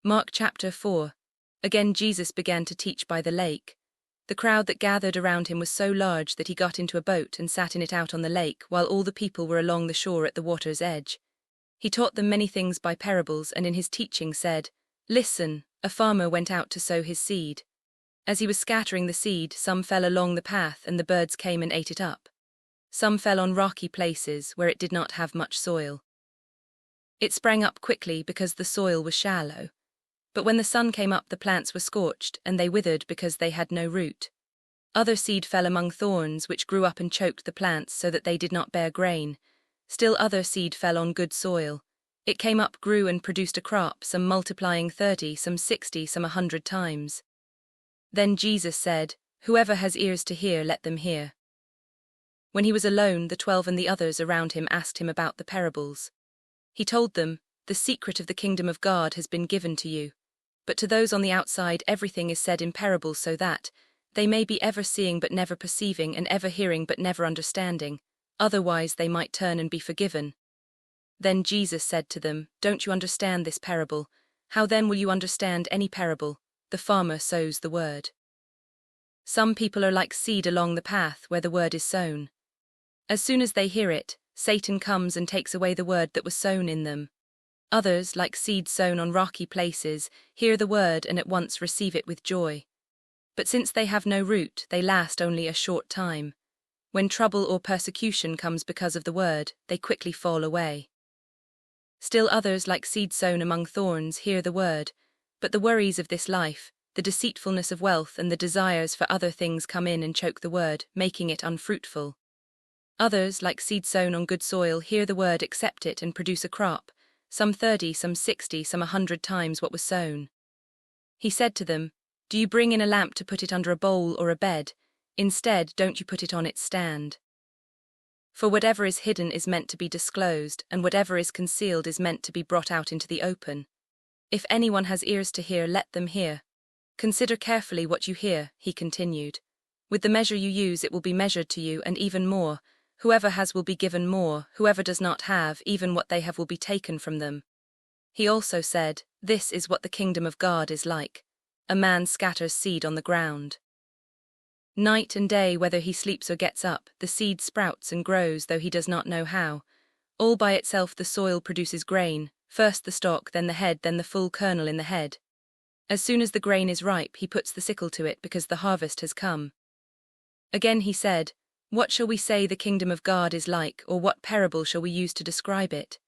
Mark chapter 4. Again Jesus began to teach by the lake. The crowd that gathered around him was so large that he got into a boat and sat in it out on the lake, while all the people were along the shore at the water's edge. He taught them many things by parables, and in his teaching said, "Listen, a farmer went out to sow his seed. As he was scattering the seed, some fell along the path, and the birds came and ate it up. Some fell on rocky places, where it did not have much soil. It sprang up quickly because the soil was shallow. But when the sun came up, the plants were scorched, and they withered because they had no root. Other seed fell among thorns, which grew up and choked the plants so that they did not bear grain. Still other seed fell on good soil. It came up, grew, and produced a crop, some multiplying 30, some 60, some 100 times." Then Jesus said, "Whoever has ears to hear, let them hear." When he was alone, the 12 and the others around him asked him about the parables. He told them, "The secret of the kingdom of God has been given to you. But to those on the outside everything is said in parables, so that they may be ever seeing but never perceiving, and ever hearing but never understanding. Otherwise they might turn and be forgiven." Then Jesus said to them, "Don't you understand this parable? How then will you understand any parable? The farmer sows the word. Some people are like seed along the path where the word is sown. As soon as they hear it, Satan comes and takes away the word that was sown in them. Others, like seed sown on rocky places, hear the word and at once receive it with joy. But since they have no root, they last only a short time. When trouble or persecution comes because of the word, they quickly fall away. Still others, like seed sown among thorns, hear the word, but the worries of this life, the deceitfulness of wealth, and the desires for other things come in and choke the word, making it unfruitful. Others, like seed sown on good soil, hear the word, accept it, and produce a crop, some 30, some 60, some 100 times what was sown." He said to them, "Do you bring in a lamp to put it under a bowl or a bed? Instead, don't you put it on its stand? For whatever is hidden is meant to be disclosed, and whatever is concealed is meant to be brought out into the open. If anyone has ears to hear, let them hear. Consider carefully what you hear," he continued. "With the measure you use it will be measured to you, and even more. Whoever has will be given more, whoever does not have, even what they have will be taken from them." He also said, "This is what the kingdom of God is like. A man scatters seed on the ground. Night and day, whether he sleeps or gets up, the seed sprouts and grows, though he does not know how. All by itself the soil produces grain, first the stalk, then the head, then the full kernel in the head. As soon as the grain is ripe, he puts the sickle to it, because the harvest has come." Again he said, "What shall we say the kingdom of God is like, or what parable shall we use to describe it?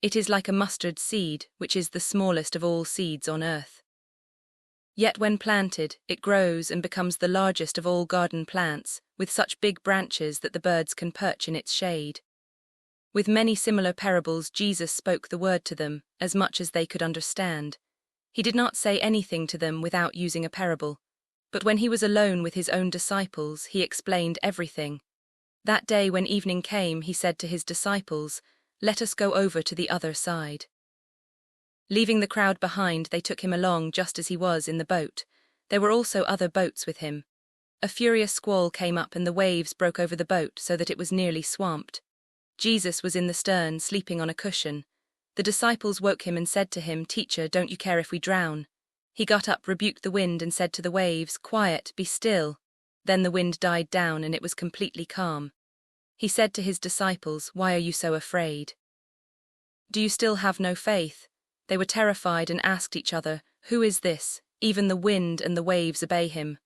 It is like a mustard seed, which is the smallest of all seeds on earth. Yet when planted, it grows and becomes the largest of all garden plants, with such big branches that the birds can perch in its shade." With many similar parables Jesus spoke the word to them, as much as they could understand. He did not say anything to them without using a parable. But when he was alone with his own disciples, he explained everything. That day when evening came, he said to his disciples, "Let us go over to the other side." Leaving the crowd behind, they took him along just as he was in the boat. There were also other boats with him. A furious squall came up and the waves broke over the boat so that it was nearly swamped. Jesus was in the stern, sleeping on a cushion. The disciples woke him and said to him, "Teacher, don't you care if we drown?" He got up, rebuked the wind, and said to the waves, "Quiet, be still." Then the wind died down and it was completely calm. He said to his disciples, "Why are you so afraid? Do you still have no faith?" They were terrified and asked each other, "Who is this? Even the wind and the waves obey him."